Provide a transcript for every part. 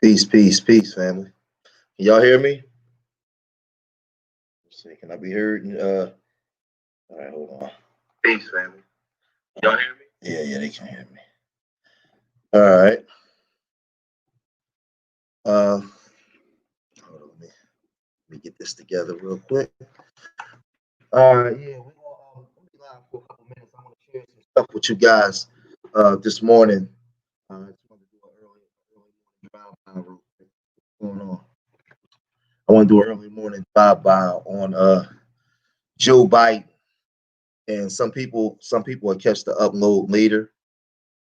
Peace, peace, peace, family. Can y'all hear me? Let's see, can I be heard? All right, hold on. Peace, family. Can y'all hear me? Yeah, yeah, they can hear me. All right. Hold on, let me get this together real quick. All right, yeah, we're gonna be live for a couple minutes. I want to share some stuff with you guys this morning. I just want to do an early morning drive by real quick. What's going on? I want to do an early morning drive by on Joe Biden. And some people will catch the upload later,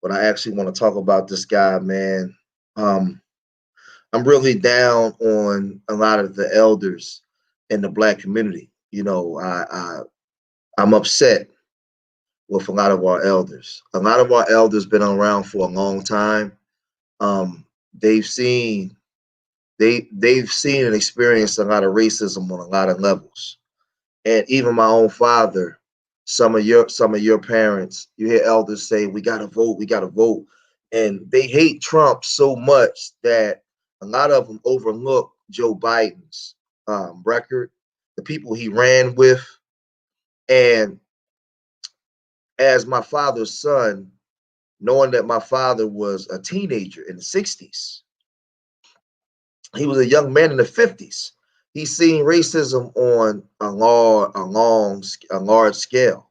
but I actually want to talk about this guy, man. Um, I'm really down on a lot of the elders in the black community. I'm upset with a lot of our elders. A lot of our elders been around for a long time. They've seen they've seen and experienced a lot of racism on a lot of levels. And even my own father, some of your parents, you hear elders say, we gotta vote. And they hate Trump so much that a lot of them overlook Joe Biden's record, the people he ran with. And as my father's son, knowing that my father was a teenager in the 60s, he was a young man in the 50s. He's seen racism on a large scale.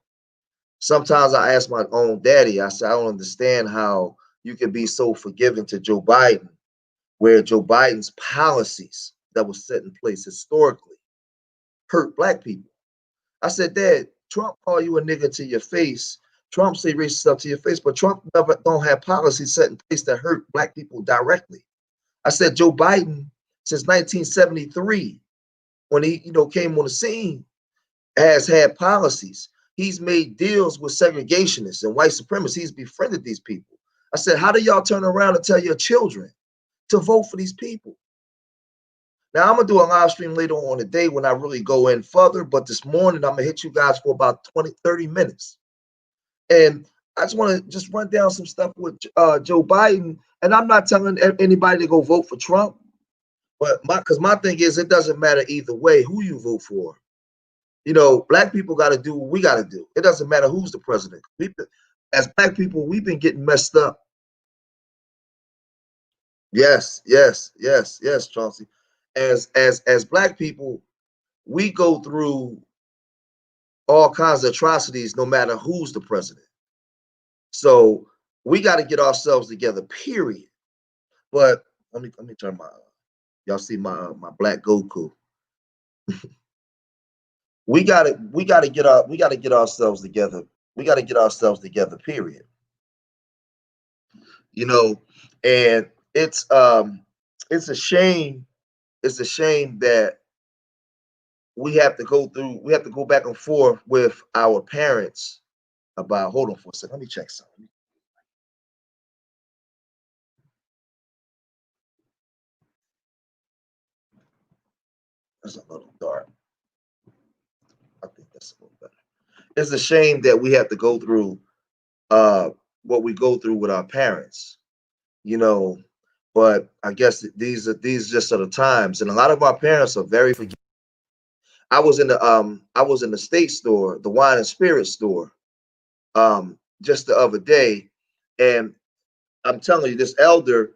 Sometimes I ask my own daddy, I say, I don't understand how you can be so forgiving to Joe Biden, where Joe Biden's policies that was set in place historically hurt black people. I said, Dad, Trump call you a nigga to your face. Trump say racist stuff to your face, but Trump never don't have policies set in place that hurt black people directly. I said, Joe Biden, since 1973, when he came on the scene, has had policies. He's made deals with segregationists and white supremacists. He's befriended these people. I said, how do y'all turn around and tell your children to vote for these people? Now, I'm going to do a live stream later on today when I really go in further, but this morning I'm going to hit you guys for about 20, 30 minutes. And I just want to just run down some stuff with Joe Biden. And I'm not telling anybody to go vote for Trump, but because my thing is, it doesn't matter either way who you vote for. Black people got to do what we got to do. It doesn't matter who's the president. As black people, we've been getting messed up. Yes, yes, yes, yes, Chauncey. As black people, we go through all kinds of atrocities, no matter who's the president. So we got to get ourselves together. Period. But let me turn my. Y'all see my black Goku. We gotta get ourselves together. We gotta get ourselves together, period. You know, and it's a shame, that we have to go back and forth with our parents about hold on for a second. Let me check something. That's a little dark. I think that's a little better. It's a shame that we have to go through uh what we go through with our parents, you know. But I guess these just are the times, and a lot of our parents are very forgiving. I was in the state store, the wine and spirit store, just the other day, and I'm telling you, this elder.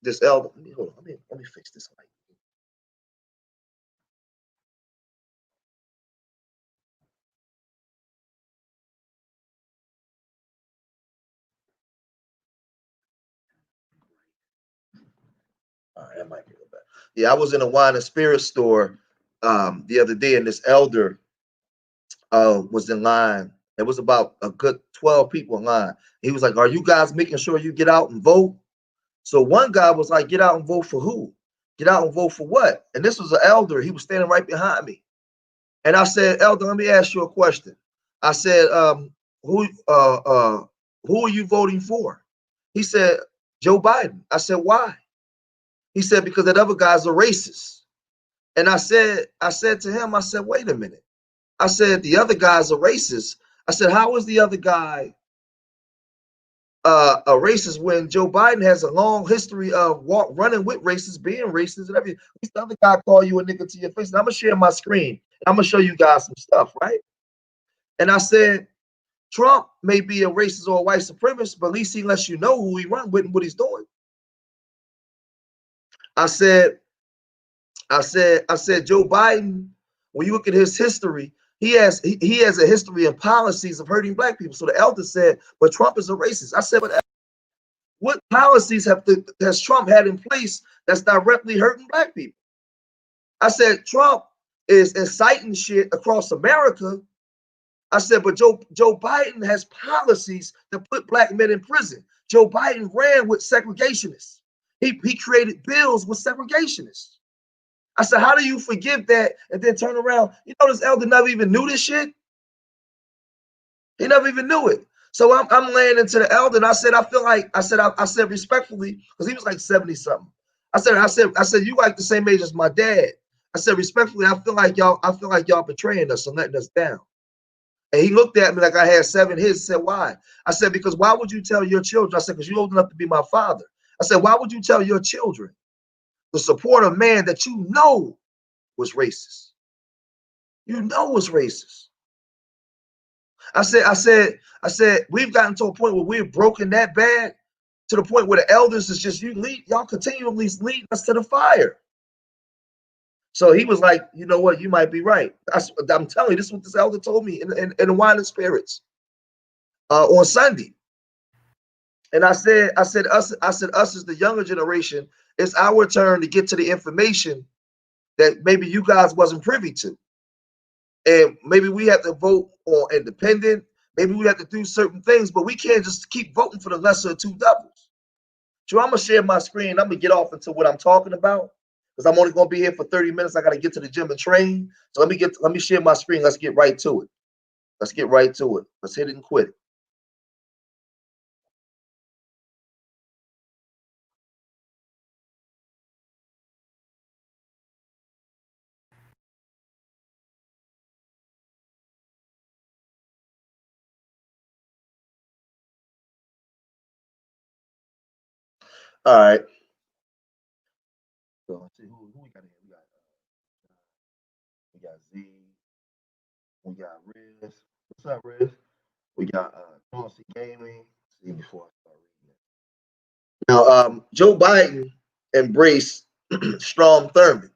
Let me hold on. Let me fix this light. All right, that might be a little better. Yeah, I was in a wine and spirit store the other day, and this elder was in line. It was about a good 12 people in line. He was like, "Are you guys making sure you get out and vote?" So one guy was like, "Get out and vote for who? Get out and vote for what?" And this was an elder. He was standing right behind me. And I said, "Elder, let me ask you a question." I said, "Who who are you voting for?" He said, "Joe Biden." I said, "Why?" He said, "Because that other guy's a racist." And I said to him, I said, "Wait a minute." I said, "The other guy's a racist." I said, "How is the other guy a racist when Joe Biden has a long history of running with racists, being racist, and everything. This other guy call you a nigga to your face. And I'm gonna share my screen. I'm gonna show you guys some stuff, right? And I said, Trump may be a racist or a white supremacist, but at least he lets you know who he run with and what he's doing. I said, Joe Biden, when you look at his history, he has a history and policies of hurting black people. So the elder said, but Trump is a racist. I said, but what policies has Trump had in place that's directly hurting black people? I said, Trump is inciting shit across America. I said, but Joe Biden has policies that put black men in prison. Joe Biden ran with segregationists. He created bills with segregationists. I said, how do you forgive that and then turn around? You know, this elder never even knew this shit. He never even knew it. So I'm laying into the elder, and I said, I said respectfully, because he was like 70 something. I said, you like the same age as my dad. I said, respectfully, I feel like y'all betraying us and letting us down. And he looked at me like I had 7 hits. He said, why? I said, because why would you tell your children? I said, because you're old enough to be my father. I said, why would you tell your children to support a man that you know was racist? You know was racist. I said, we've gotten to a point where we've broken that bad, to the point where the elders is just, y'all continually lead us to the fire. So he was like, you know what, you might be right. I'm telling you, this is what this elder told me in the Wine and Spirits on Sunday. And I said, us as the younger generation, it's our turn to get to the information that maybe you guys wasn't privy to. And maybe we have to vote on independent. Maybe we have to do certain things, but we can't just keep voting for the lesser of two devils. So I'm gonna share my screen. I'm gonna get off into what I'm talking about, because I'm only gonna be here for 30 minutes. I gotta get to the gym and train. So let me share my screen. Let's get right to it. Let's get right to it. Let's hit it and quit it. All right. So let's see who we got here. We got Z. We got Riz. What's up, Riz? We got Chauncey Gaming. Let's see before I start reading it. Now, Joe Biden embraced Strom Thurmond.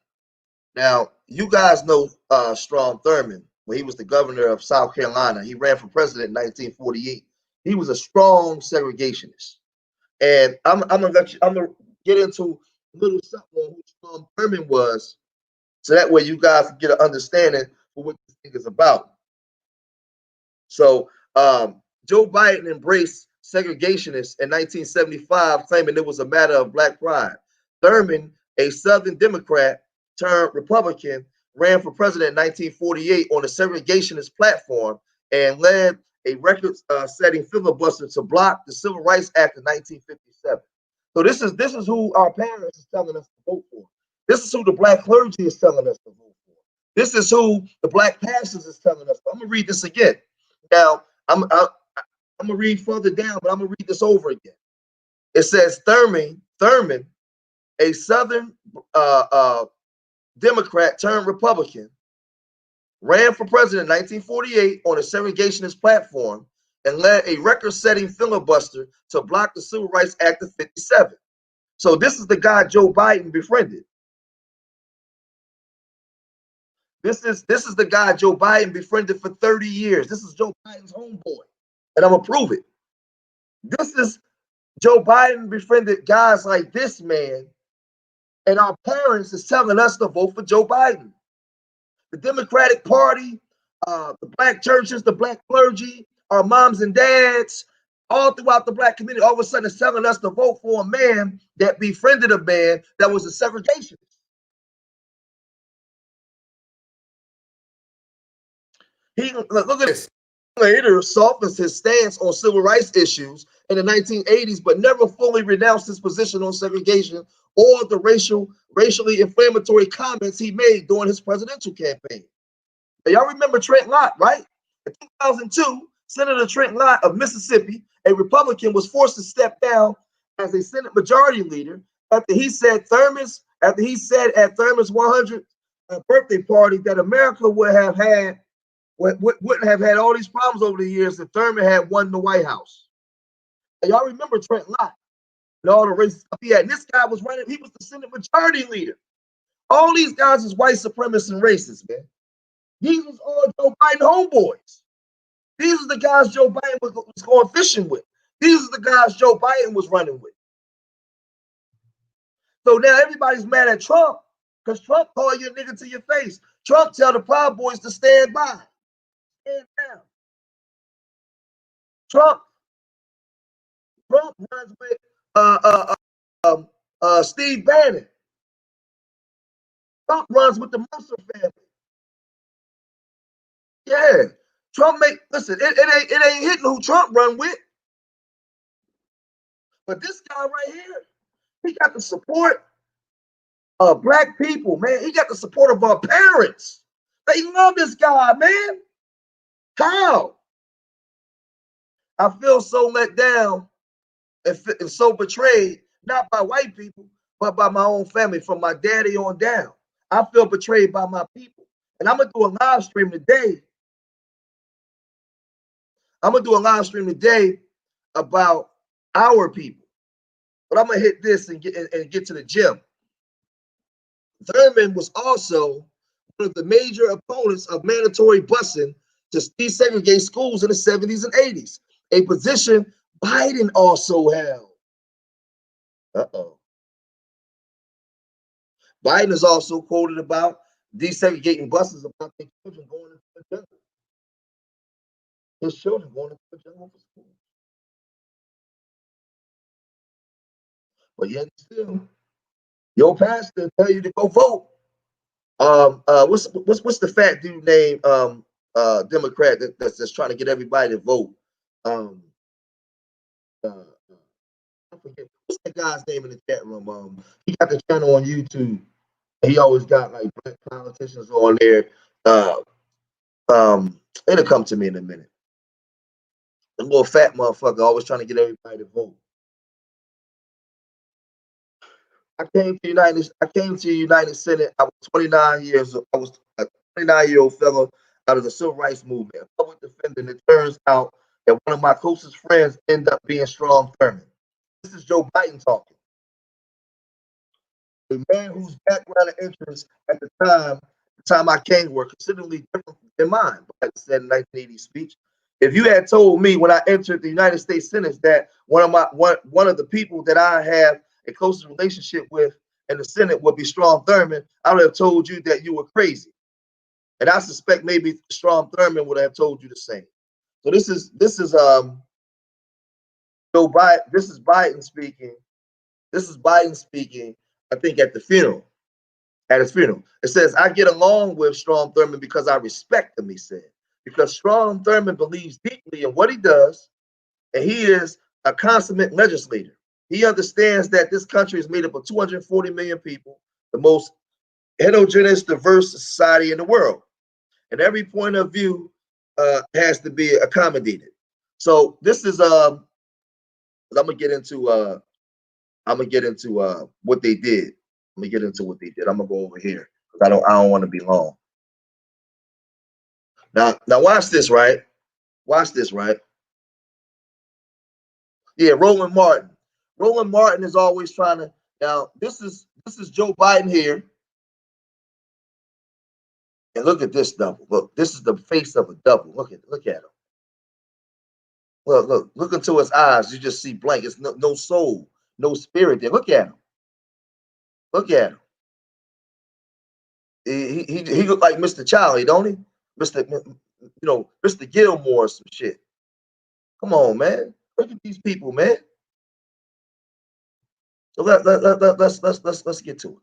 Now, you guys know Strom Thurmond when he was the governor of South Carolina. He ran for president in 1948. He was a strong segregationist. And I'm gonna get into a little something on who Strom Thurmond was, so that way you guys can get an understanding for what this thing is about. So Joe Biden embraced segregationists in 1975, claiming it was a matter of black pride. Thurmond, a Southern Democrat turned Republican, ran for president in 1948 on a segregationist platform and led a record-setting filibuster to block the Civil Rights Act of 1957. So this is who our parents is telling us to vote for. This is who the black clergy is telling us to vote for. This is who the black pastors is telling us. I'm gonna read this again. Now I'm gonna read further down, but I'm gonna read this over again. It says Thurmond, a Southern Democrat turned Republican, ran for president in 1948 on a segregationist platform and led a record-setting filibuster to block the Civil Rights Act of 57. So this is the guy Joe Biden befriended. This is the guy Joe Biden befriended for 30 years. This is Joe Biden's homeboy, and I'm gonna prove it. This is Joe Biden befriended guys like this man, and our parents is telling us to vote for Joe Biden. The Democratic Party, the black churches, the black clergy, our moms and dads, all throughout the black community, all of a sudden is telling us to vote for a man that befriended a man that was a segregationist. Look at this. Later softens his stance on civil rights issues in the 1980s, but never fully renounced his position on segregation or the racially inflammatory comments he made during his presidential campaign. Now, y'all remember Trent Lott, right? In 2002, Senator Trent Lott of Mississippi a Republican was forced to step down as a Senate Majority Leader after he said at Thurman's 100th birthday party that America wouldn't have had all these problems over the years that Thurman had won the White House. And y'all remember Trent Lott and all the races he had. And this guy was running, he was the Senate Majority Leader. All these guys is white supremacists and racists, man. These was all Joe Biden homeboys. These are the guys Joe Biden was going fishing with. These are the guys Joe Biden was running with. So now everybody's mad at Trump because Trump called you a nigga to your face. Trump tell the Proud Boys to stand by. Stand down. Trump runs with Steve Bannon. Trump runs with the Mercer family. Yeah. Trump listen, it ain't hitting who Trump run with. But this guy right here, he got the support of black people, man. He got the support of our parents. They love this guy, man. How? I feel so let down and so betrayed, not by white people, but by my own family, from my daddy on down. I feel betrayed by my people. And I'm going to do a live stream today. About our people. But I'm going to hit this and get to the gym. Thurman was also one of the major opponents of mandatory busing to desegregate schools in the 70s and 80s, a position Biden also held. Biden is also quoted about desegregating buses about their children going into the jungle. His children going into the jungle for school. But yet still, your pastor tell you to go vote. What's the fat dude named Democrat that's trying to get everybody to vote? I forget what's that guy's name in the chat room. He got the channel on YouTube. He always got like black politicians on there. It'll come to me in a minute. The little fat motherfucker always trying to get everybody to vote. I came to the United Senate. I was 29 years old. I was a 29-year-old fellow out of the civil rights movement, a public defender. And it turns out that one of my closest friends ended up being Strom Thurmond. This is Joe Biden talking. A man whose background and interests at the time I came were considerably different than mine. Biden said in 1980 speech. If you had told me when I entered the United States Senate that one of the people that I have a closest relationship with in the Senate would be Strom Thurmond, I would have told you that you were crazy. And I suspect maybe Strom Thurmond would have told you the same. So this is Joe Biden. This is Biden speaking. I think at the funeral. At his funeral, it says, "I get along with Strom Thurmond because I respect him," he said. Because Strom Thurmond believes deeply in what he does, and he is a consummate legislator. He understands that this country is made up of 240 million people, the most heterogeneous, diverse society in the world, and every point of view has to be accommodated. So this is I'm gonna get into what they did. Let me get into what they did. I'm gonna go over here because I don't want to be long. Now watch this, right? Watch this, right? Yeah, Roland Martin. Roland Martin is always trying to. Now this is Joe Biden here, and look at this double. Look, this is the face of a double. Look at him. Look into his eyes. You just see blank. It's no soul, no spirit there. Look at him. Look at him. He looked like Mr. Charlie, don't he? Mr. Gilmore or some shit. Come on, man. Look at these people, man. So let's get to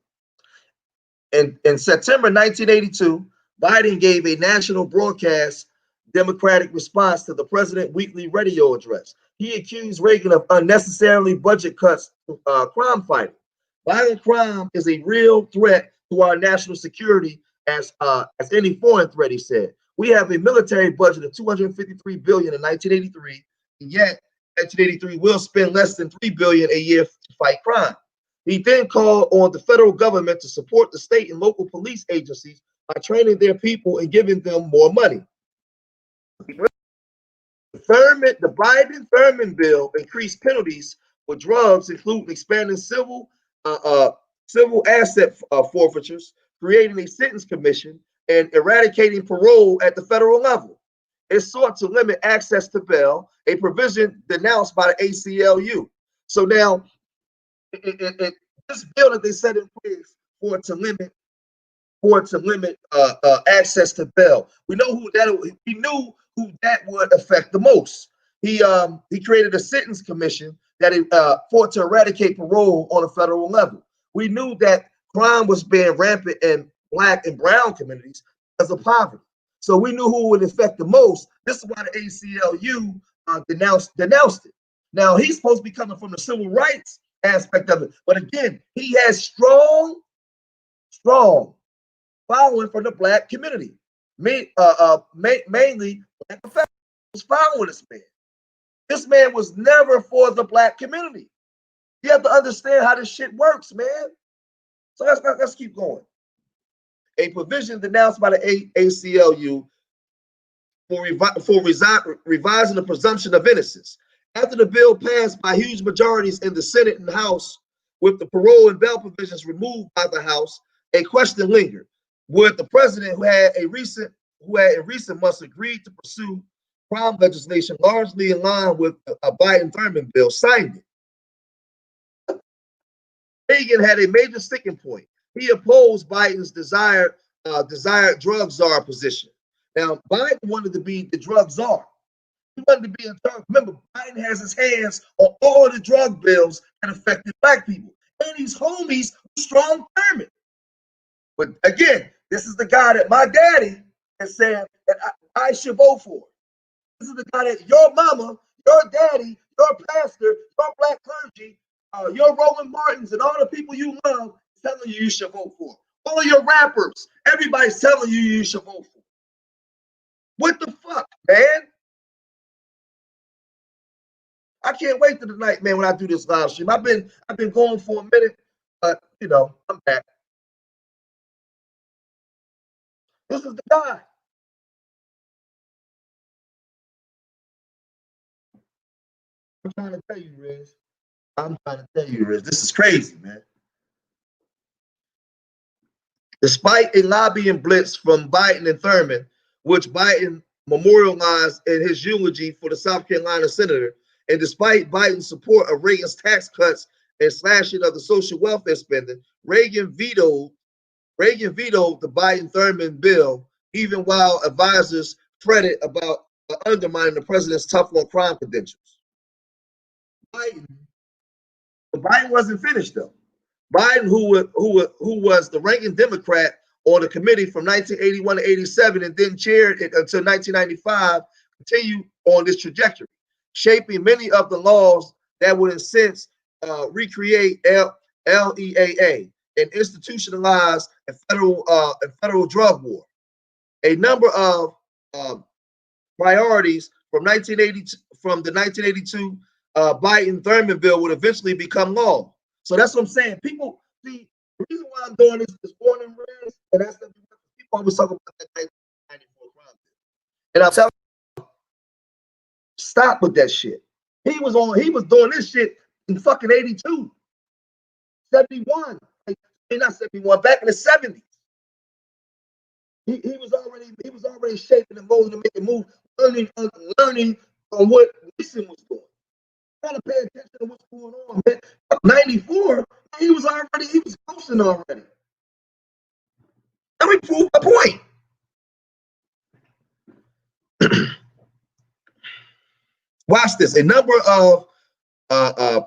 it. In September 1982, Biden gave a national broadcast Democratic response to the president's weekly radio address. He accused Reagan of unnecessarily budget cuts to crime fighting. Violent crime is a real threat to our national security as any foreign threat, he said. We have a military budget of $253 billion in 1983, and yet 1983 will spend less than $3 billion a year to fight crime. He then called on the federal government to support the state and local police agencies by training their people and giving them more money. The Biden-Thurmond bill increased penalties for drugs, including expanding civil asset forfeitures, creating a sentence commission, and eradicating parole at the federal level. It sought to limit access to bail, a provision denounced by the ACLU. So now, this bill that they set in place for it to limit access to bail, we knew who that would affect the most. He created a sentence commission that fought to eradicate parole on a federal level. We knew that crime was being rampant in Black and brown communities because of poverty. So we knew who would affect the most. This is why the ACLU denounced it. Now, he's supposed to be coming from the civil rights aspect of it. But again, he has strong following from the Black community. Mainly Black professionals following this man. This man was never for the Black community. You have to understand how this shit works, man. So let's keep going. A provision denounced by the ACLU for revising the presumption of innocence. After the bill passed by huge majorities in the Senate and House, with the parole and bail provisions removed by the House, a question lingered. Would the president, who in recent months agreed to pursue crime legislation largely in line with a Biden-Thurmond bill, signed it? Reagan had a major sticking point. He opposed Biden's desired drug czar position. Now, Biden wanted to be the drug czar. He wanted to be in charge. Remember, Biden has his hands on all the drug bills that affected Black people. And he's homies with strong Thurmond. But again, this is the guy that my daddy has said that I should vote for. This is the guy that your mama, your daddy, your pastor, your Black clergy, your Roland Martins, and all the people you love telling you should vote for. All of your rappers, everybody's telling you should vote for. What the fuck, man? I can't wait till tonight, man, when I do this live stream. I've been going for a minute, but you know, I'm back. This is the guy. I'm trying to tell you, Riz. This is crazy, man. Despite a lobbying blitz from Biden and Thurmond, which Biden memorialized in his eulogy for the South Carolina senator, and despite Biden's support of Reagan's tax cuts and slashing of the social welfare spending, Reagan vetoed the Biden-Thurmond bill, even while advisors fretted about undermining the president's tough on crime credentials. Biden wasn't finished though. Biden, who was the ranking Democrat on the committee from 1981 to 87 and then chaired it until 1995, continued on this trajectory, shaping many of the laws that would in sense recreate LEAA and institutionalize a federal drug war. A number of priorities from the 1982 Biden-Thurmond bill would eventually become law. So that's what I'm saying. People see the reason why I'm doing this morning, and that's the people always talk about that 1994 crime bill. And I'm telling you, stop with that shit. He was doing this shit in fucking 82, 71. Not 71, back in the 70s. He was already shaping and molding to make a move, learning on what Nixon was doing. Trying to pay attention to what's going on, man. 94, he was posting already. Let me prove my point. Watch this. A number of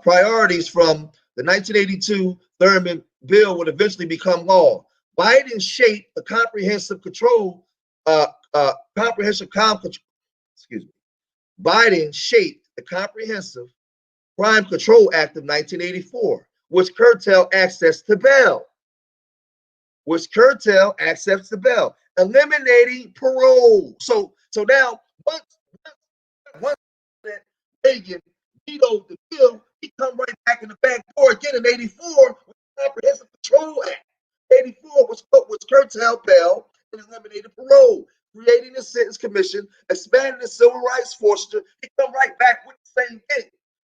priorities from the 1982 Thurmond bill would eventually become law. Biden shaped a comprehensive Biden shaped the Comprehensive Crime Control Act of 1984, which curtailed access to bail. Eliminating parole. So now once Reagan vetoed the bill, he come right back in the back door again in 84 with the Comprehensive Control Act. 84 was curtailed bail and eliminated parole, creating the Sentence Commission, expanding the civil rights forfeiture. He come right back with the same thing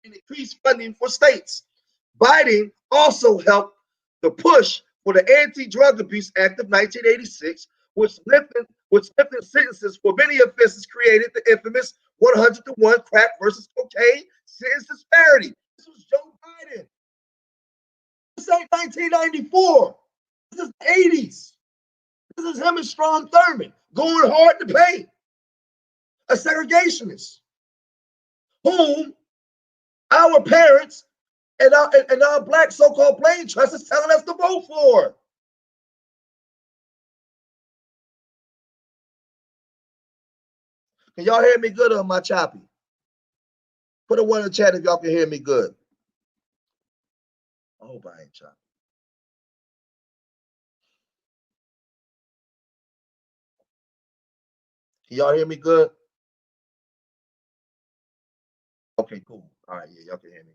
and increased funding for states. Biden also helped the push for the Anti-Drug Abuse Act of 1986, which lifted sentences for many offenses, created the infamous 100-to-1 crack versus cocaine sentence disparity. This was Joe Biden. This ain't 1994. This is the 80s. This is him and Strom Thurmond going hard to pay. A segregationist whom our parents and our black so-called brain trust is telling us to vote for. Can y'all hear me good or am I choppy? Put a one in the chat if y'all can hear me good. I hope I ain't choppy. Can y'all hear me good? Okay, cool. All right, yeah, y'all can hear me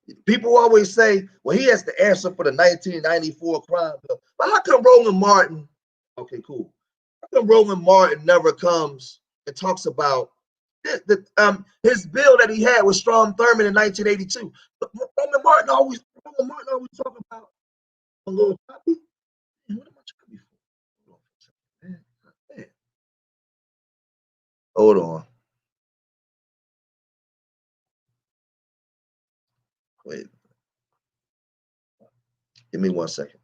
good. People always say, well, he has the answer for the 1994 crime bill. But how come Roland Martin, okay, cool. How come Roland Martin never comes and talks about his bill that he had with Strom Thurmond in 1982? Roland Martin always talk about a little choppy. What am I choppy for? Hold on. Wait. Give me 1 second.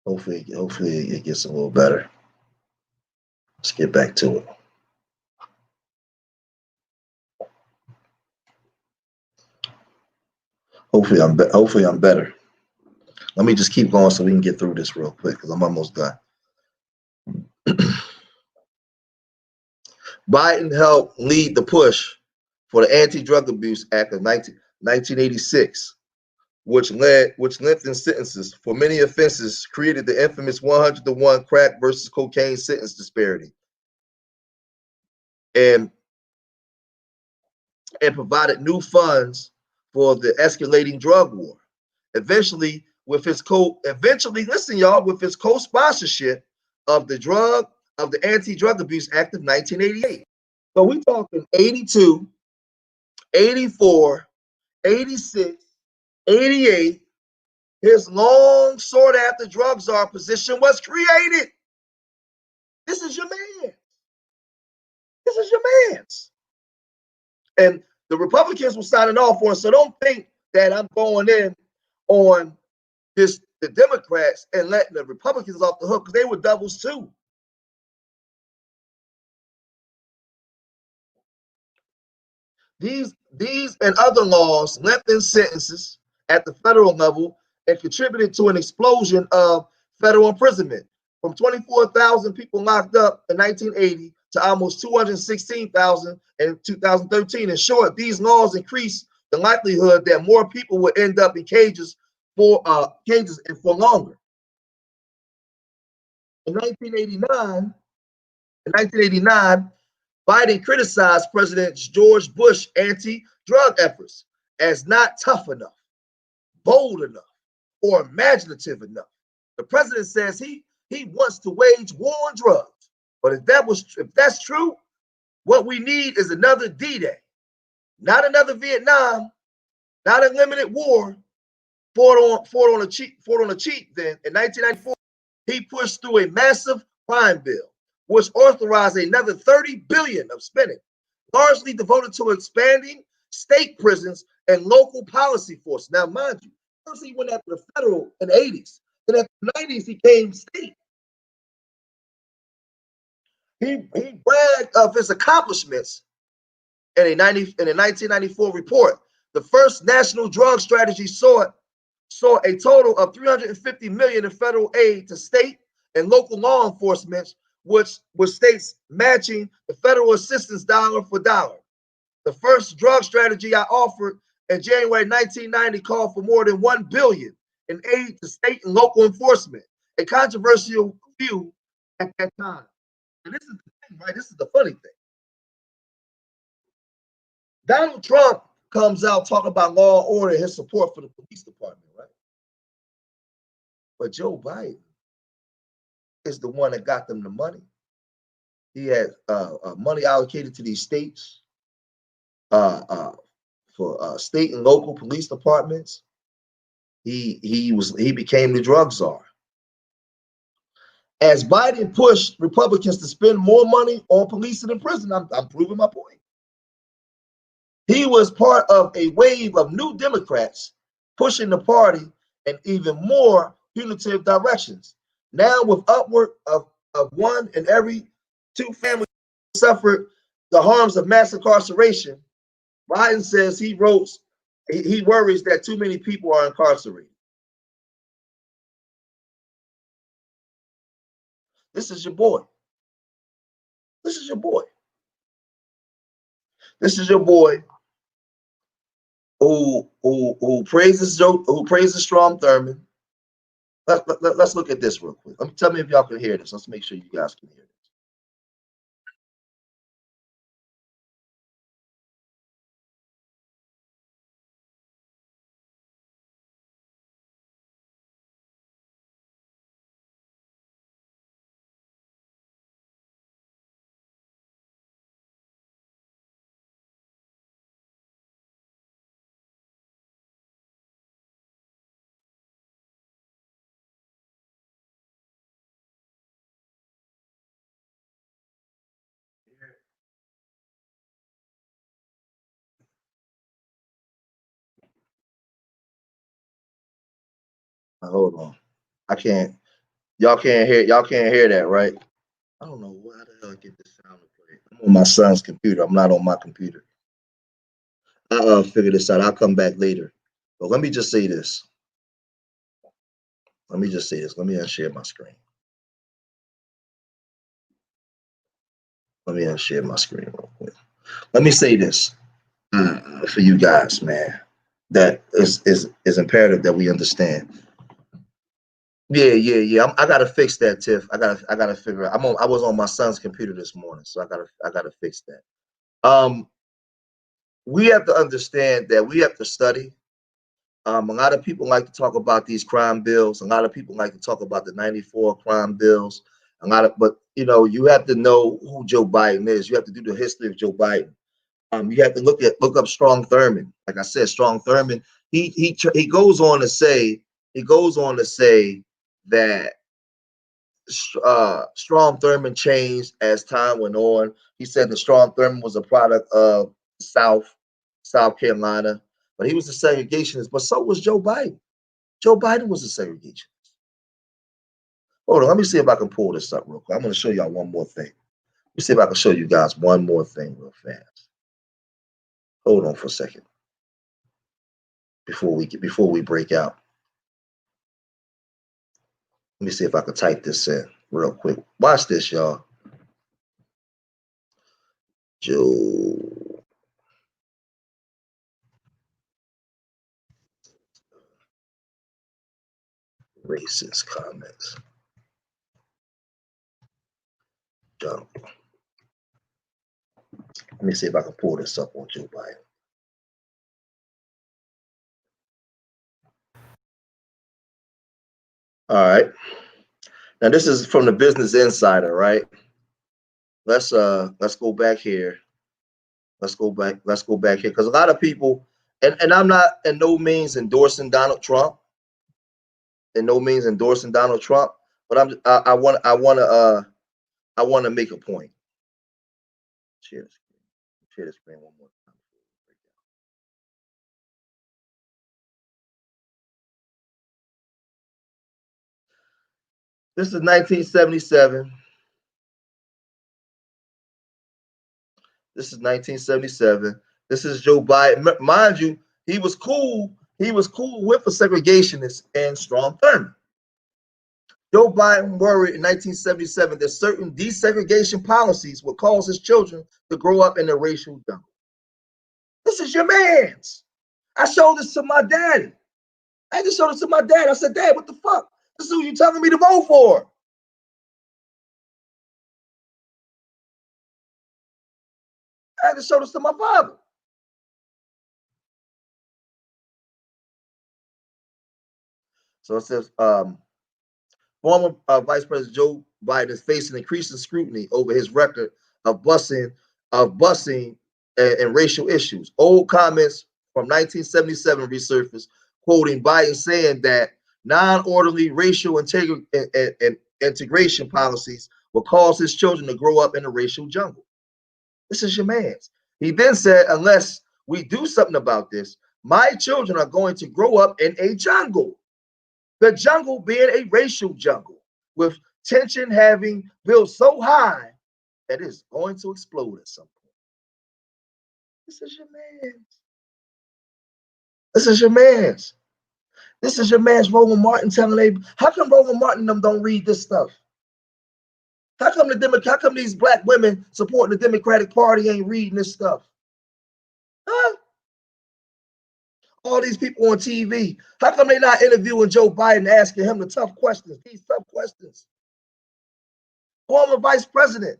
Hopefully it gets a little better. Let's get back to it. Hopefully I'm better. Let me just keep going so we can get through this real quick because I'm almost done. Biden helped lead the push for the Anti-Drug Abuse Act of 1986, which lengthened sentences for many offenses, created the infamous 100-to-1 crack versus cocaine sentence disparity, and provided new funds for the escalating drug war. Eventually, with his co-sponsorship of the Anti-Drug Abuse Act of 1988. So we talking 82, 84, 86, 88. His long sought after drug czar position was created. This is your man. This is your man's. And the Republicans were signing off on it. So don't think that I'm going in on the Democrats and letting the Republicans off the hook because they were doubles too. These and other laws lengthened sentences at the federal level and contributed to an explosion of federal imprisonment from 24,000 people locked up in 1980 to almost 216,000 in 2013. In short, these laws increased the likelihood that more people would end up in cages for longer. In 1989, Biden criticized President George Bush's anti-drug efforts as not tough enough, bold enough, or imaginative enough. The president says he wants to wage war on drugs. But if that's true, what we need is another D-Day, not another Vietnam, not a limited war fought on a cheap. Then in 1994, he pushed through a massive crime bill, which authorized another $30 billion of spending, largely devoted to expanding state prisons and local policy force. Now, mind you, first he went after the federal in the 80s. Then after the 90s, he came state. He bragged of his accomplishments in a 1994 report. The first national drug strategy saw a total of $350 million in federal aid to state and local law enforcement, with states matching the federal assistance dollar for dollar. The first drug strategy I offered in January 1990 called for more than $1 billion in aid to state and local enforcement, a controversial view at that time. And this is the thing, right? This is the funny thing. Donald Trump comes out talking about law and order and his support for the police department, right? But Joe Biden is the one that got them the money. He had money allocated to these states for state and local police departments. He became the drug czar. As Biden pushed Republicans to spend more money on policing and prison, I'm proving my point. He was part of a wave of new Democrats pushing the party in even more punitive directions. Now, with upward of 1 in every 2 families suffered the harms of mass incarceration, Biden says he worries that too many people are incarcerated. This is your boy. This is your boy. This is your boy who praises Strom Thurmond. Let's look at this real quick. Tell me if y'all can hear this. Let's make sure you guys can hear this. Now, hold on. I can't. Y'all can't hear that, right? I don't know why the hell I get this sound to play. I'm on my son's computer. I'm not on my computer. I'll figure this out. I'll come back later. But let me just say this. Let me unshare my screen. Let me unshare my screen real quick. Let me say this for you guys, man. That is imperative that we understand. Yeah. I gotta fix that, Tiff. I gotta figure out. I was on my son's computer this morning, so I gotta fix that. We have to understand that we have to study. A lot of people like to talk about these crime bills. A lot of people like to talk about the '94 crime bills. But you have to know who Joe Biden is. You have to do the history of Joe Biden. You have to look up Strom Thurmond. Like I said, Strom Thurmond. He goes on to say that Strom Thurmond changed as time went on. He said that Strom Thurmond was a product of South Carolina, but he was a segregationist. But so was Joe Biden. Joe Biden was a segregationist. Hold on, let me see if I can pull this up real quick. I'm going to show y'all one more thing. Let me see if I can show you guys one more thing real fast. Hold on for a second before we break out. Let me see if I can type this in real quick. Watch this, y'all. Joe racist comments. Jump. Let me see if I can pull this up on Joe Biden. All right. Now this is from the Business Insider, right? Let's go back here. Let's go back here because a lot of people, and I'm not in no means endorsing Donald Trump. In no means endorsing Donald Trump, but I want to make a point. Share the screen one more time. This is 1977. This is 1977. This is Joe Biden. Mind you, he was cool with a segregationist and Strom Thurmond. Joe Biden worried in 1977 that certain desegregation policies would cause his children to grow up in a racial jungle. This is your man's. I showed this to my daddy. I just showed it to my dad. I said, Dad, what the fuck? This is who you telling me to vote for. I had to show this to my father. So it says, former Vice President Joe Biden is facing increasing scrutiny over his record of busing and racial issues. Old comments from 1977 resurfaced, quoting Biden saying that non-orderly racial and integration policies will cause his children to grow up in a racial jungle. This is your man's. He then said, unless we do something about this, my children are going to grow up in a jungle. The jungle being a racial jungle, with tension having built so high that it's going to explode at some point. This is your man's. This is your man's. This is your man's Roland Martin telling them, how come Roland Martin and them don't read this stuff? How come these black women supporting the Democratic Party ain't reading this stuff? Huh? All these people on TV, how come they not interviewing Joe Biden, asking him the tough questions, these tough questions? Former vice president.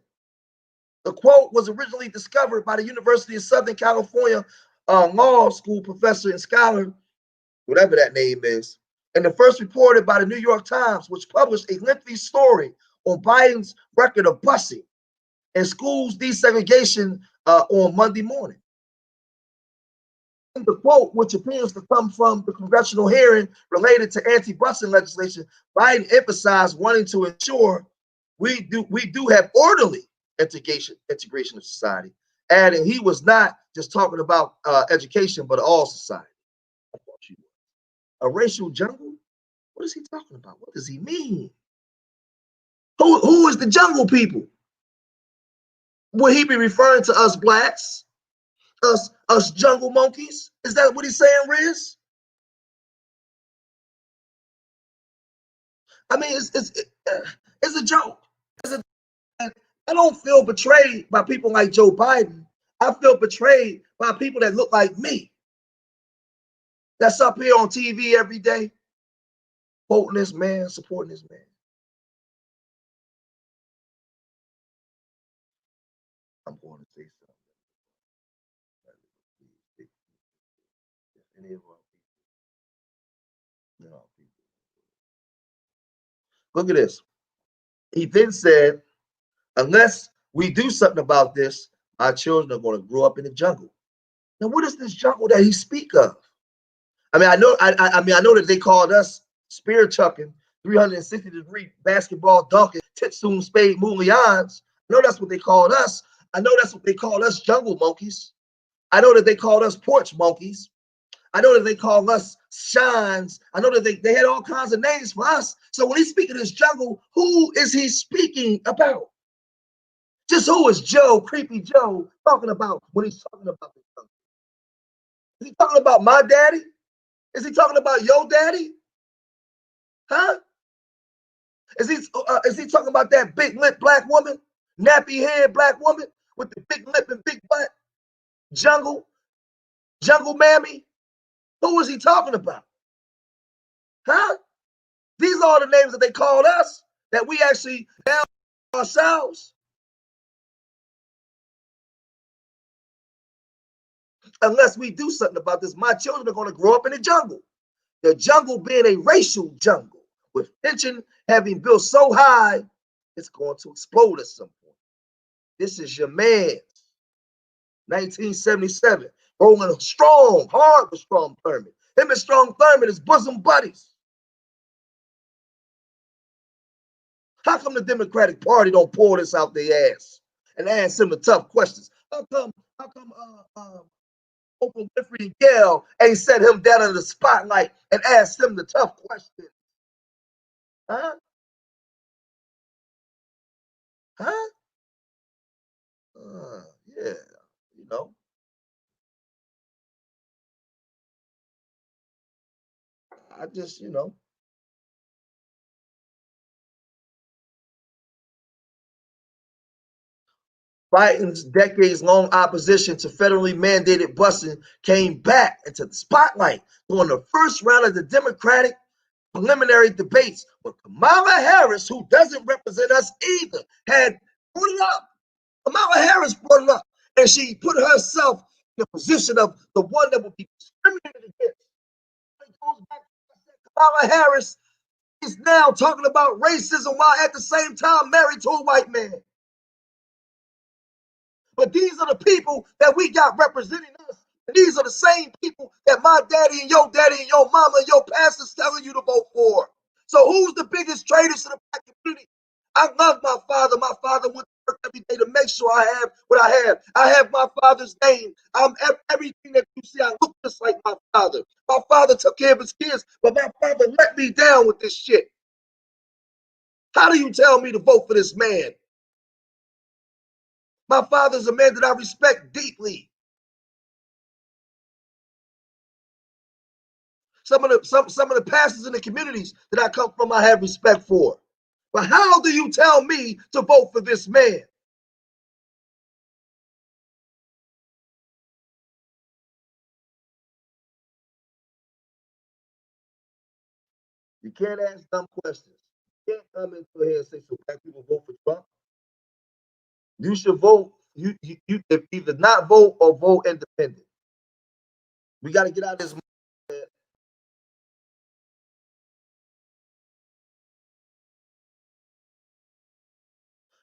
The quote was originally discovered by the University of Southern California law school professor and scholar, whatever that name is, and the first reported by the New York Times, which published a lengthy story on Biden's record of busing and schools desegregation on Monday morning. The quote, which appears to come from the congressional hearing related to anti-busing legislation, Biden emphasized wanting to ensure we do have orderly integration of society, adding he was not just talking about education, but all society. A racial jungle? What is he talking about? What does he mean? Who is the jungle people? Would he be referring to us blacks? Us jungle monkeys? Is that what he's saying, Riz? I mean, it's a joke. I don't feel betrayed by people like Joe Biden. I feel betrayed by people that look like me. That's up here on TV every day, quoting this man, supporting this man. I'm going to say something. Any of our people. Look at this. He then said, unless we do something about this, our children are going to grow up in the jungle. Now, what is this jungle that he speak of? I mean, I know that they called us spear chucking, 360-degree basketball dunking, Titsum Spade Mulians. I know that's what they called us. I know that's what they called us, jungle monkeys. I know that they called us porch monkeys. I know that they call us shines. I know that they had all kinds of names for us. So when he's speaking of this jungle, who is he speaking about? Just who is Joe, creepy Joe, talking about when he's talking about this jungle? Is he talking about my daddy? Is he talking about your daddy? Huh? Is he talking about that big lip black woman, nappy head black woman with the big lip and big butt? Jungle mammy? Who is he talking about? Huh? These are the names that they called us that we actually now ourselves. Unless we do something about this, my children are going to grow up in the jungle. The jungle being a racial jungle with tension having built so high, it's going to explode at some point. This is your man, 1977, rolling strong, hard with Strom Thurmond. Him and Strom Thurmond is bosom buddies. How come the Democratic Party don't pour this out their ass and ask him the tough questions? How come Oprah Winfrey and Gail ain't set him down in the spotlight and asked him the tough questions? Huh? Huh? Yeah, you know. I just, Biden's decades-long opposition to federally mandated busing came back into the spotlight during the first round of the Democratic preliminary debates when Kamala Harris, who doesn't represent us either, had brought it up. Kamala Harris brought it up, and she put herself in the position of the one that would be discriminated against. It goes back to Kamala Harris is now talking about racism while at the same time married to a white man. But these are the people that we got representing us. And these are the same people that my daddy and your mama and your pastor's telling you to vote for. So who's the biggest traitors to the black community? I love my father. My father went to work every day to make sure I have what I have. I have my father's name. I'm everything that you see. I look just like my father. My father took care of his kids, but my father let me down with this shit. How do you tell me to vote for this man? My father's a man that I respect deeply. Some of the pastors in the communities that I come from, I have respect for. But how do you tell me to vote for this man? You can't ask dumb questions. You can't come into here and say, so black people vote for Trump. You should vote. You either not vote or vote independent. We got to get out of this.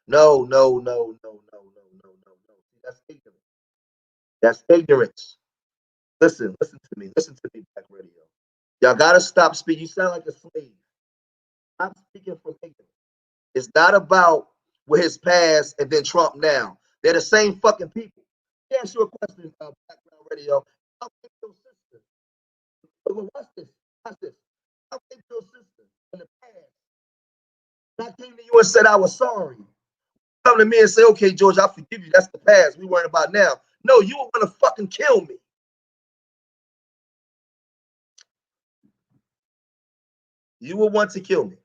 No, no, no, no, no, no, no, no, no. That's ignorance. That's ignorance. Listen to me. Listen to me, Black Radio. Y'all gotta stop speaking. You sound like a slave. I'm speaking from ignorance. It's not about with his past and then Trump now. They're the same fucking people. Let me ask you a question, Background Radio. How think your sister? Watch this. Watch this. How think your sister in the past? I came to you and said I was sorry. Come to me and say, okay, George, I forgive you. That's the past. We worrying about now. No, you were gonna fucking kill me. You will want to kill me.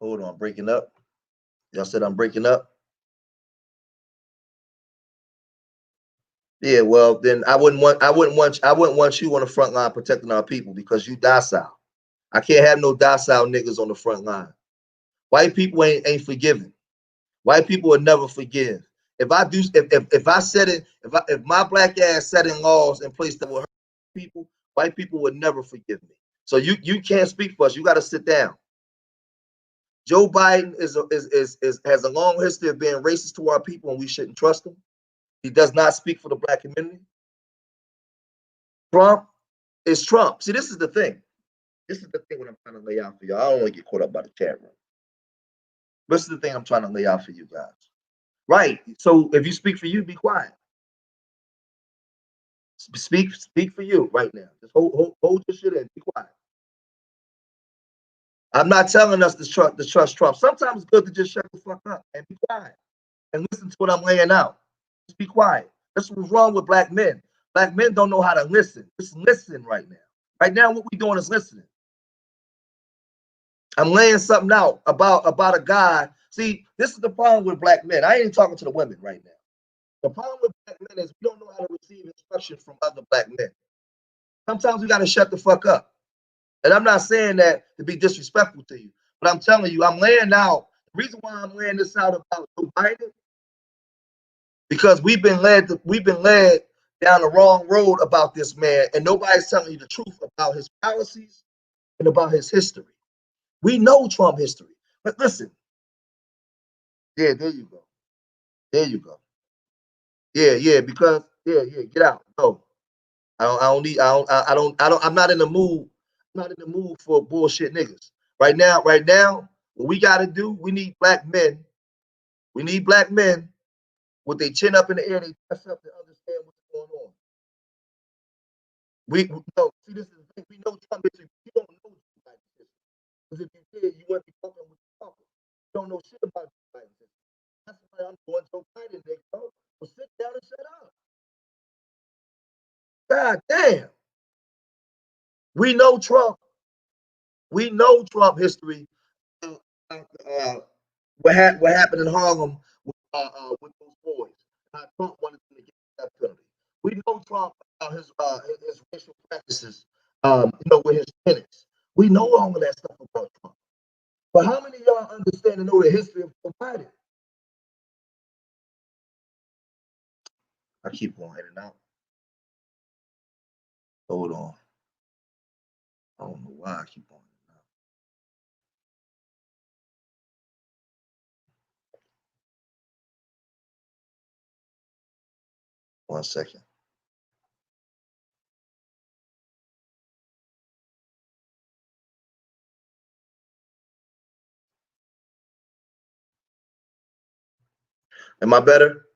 Hold on, breaking up. Y'all said I'm breaking up. Yeah, well then I wouldn't want you on the front line protecting our people because you docile. I can't have no docile niggas on the front line. White people ain't forgiving. White people will never forgive. If I do, if I set it, if my black ass setting laws in place that will hurt people, white people would never forgive me. So you can't speak for us. You got to sit down. Joe Biden has a long history of being racist to our people, and we shouldn't trust him. He does not speak for the black community. Trump is Trump. See, this is the thing. This is the thing what I'm trying to lay out for y'all. I don't want to get caught up by the chat room. This is the thing I'm trying to lay out for you guys. Right. So if you speak for you, be quiet. Speak for you right now. Just hold your shit in. Be quiet. I'm not telling us to trust Trump. Sometimes it's good to just shut the fuck up and be quiet and listen to what I'm laying out. Just be quiet. That's what's wrong with black men. Black men don't know how to listen. Just listen right now. Right now, what we doing is listening. I'm laying something out about a guy. See, this is the problem with black men. I ain't talking to the women right now. The problem with black men is we don't know how to receive instruction from other black men. Sometimes we got to shut the fuck up. And I'm not saying that to be disrespectful to you, but I'm telling you, I'm laying out. The reason why I'm laying this out about Joe Biden, because we've been led down the wrong road about this man, and nobody's telling you the truth about his policies and about his history. We know Trump history, but listen, yeah, there you go, there you go, yeah, because yeah, get out, go. I don't need, I'm not in the mood. I'm not in the mood for bullshit niggas. Right now, what we got to do, we need black men. We need black men with their chin up in the air, they dress up to understand what's going on. We no, see, this is the thing. We know Trump history. You don't know Trump history. Because if you did, you wouldn't be talking with you talking. You don't know shit about Joe Biden. That's why I'm going Joe Biden, nigga. So sit down and shut up. God damn. We know Trump. We know Trump history. Uh, uh, what happened in Harlem with those boys? Trump wanted them to get the death penalty. We know Trump his racial practices. With his tenants. We know all of that stuff about Trump. But how many of y'all understand and know the history of Joe Biden? I keep going in and out. Hold on. I don't know why I keep going in and out. 1 second. Am I better?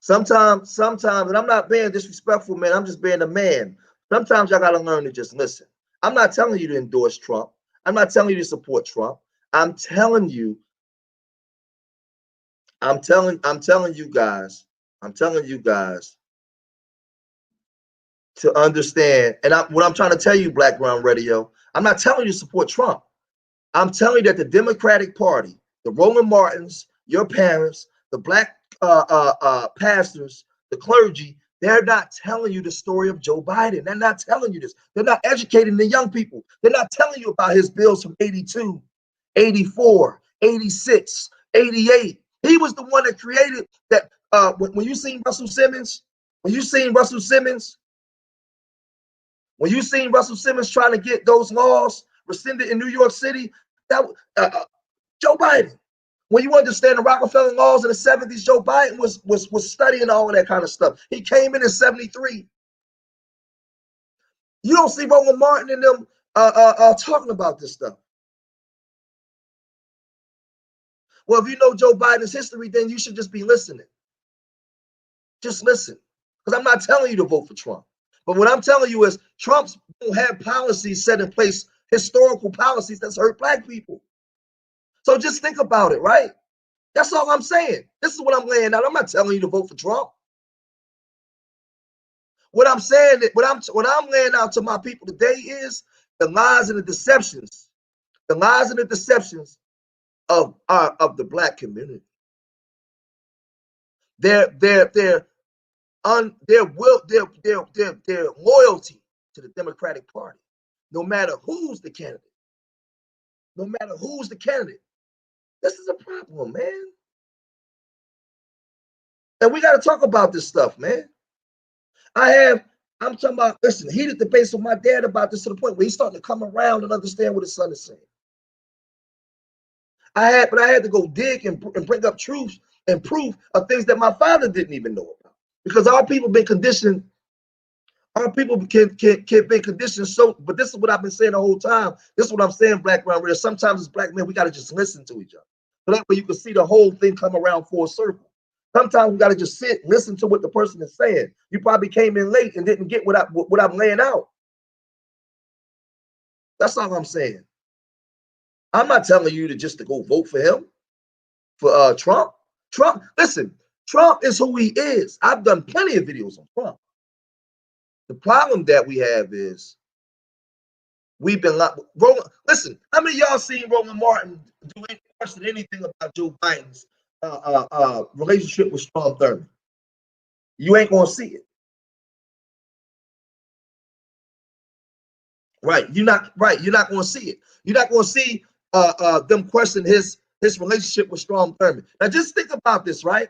Sometimes, and I'm not being disrespectful, man. I'm just being a man. Sometimes y'all gotta learn to just listen. I'm not telling you to endorse Trump. I'm not telling you to support Trump. I'm telling you guys to understand. And what I'm trying to tell you, Black Ground Radio, I'm not telling you to support Trump. I'm telling you that the Democratic Party, the Roland Martins, your parents, the black pastors, the clergy, they're not telling you the story of Joe Biden. They're not telling you this. They're not educating the young people. They're not telling you about his bills from 82, 84, 86, 88. He was the one that created that. When you seen Russell Simmons, when you seen Russell Simmons trying to get those laws rescinded in New York City, that Joe Biden. When you understand the Rockefeller laws in the 70s, Joe Biden was studying all of that kind of stuff. He came in 73. You don't see Roland Martin and them talking about this stuff. Well, if you know Joe Biden's history, then you should just be listening. Just listen. Because I'm not telling you to vote for Trump. But what I'm telling you is Trump's will have policies set in place, historical policies that's hurt black people. So just think about it, right? That's all I'm saying. This is what I'm laying out. I'm not telling you to vote for Trump. What I'm saying, what I'm laying out to my people today is the lies and the deceptions, of the black community. Their loyalty to the Democratic Party, no matter who's the candidate. No matter who's the candidate. This is a problem, man. And we got to talk about this stuff, man. I'm talking about, listen, heated debates with my dad about this to the point where he's starting to come around and understand what his son is saying. I had to go dig and bring up truth and proof of things that my father didn't even know about. Because our people been conditioned. Our people can be conditioned. So, but this is what I've been saying the whole time. This is what I'm saying, Black Ground Radio. Sometimes as black men, we got to just listen to each other. So that way you can see the whole thing come around full circle. Sometimes we got to just sit, listen to what the person is saying. You probably came in late and didn't get what I'm laying out. That's all I'm saying. I'm not telling you to go vote for him, for Trump. Listen, Trump is who he is. I've done plenty of videos on Trump. The problem that we have is we've been listen, how many of y'all seen Roland Martin do anything about Joe Biden's relationship with Strom Thurmond? You ain't gonna see it. Right. You're not gonna see it. You're not gonna see them question his relationship with Strom Thurmond. Now just think about this, right?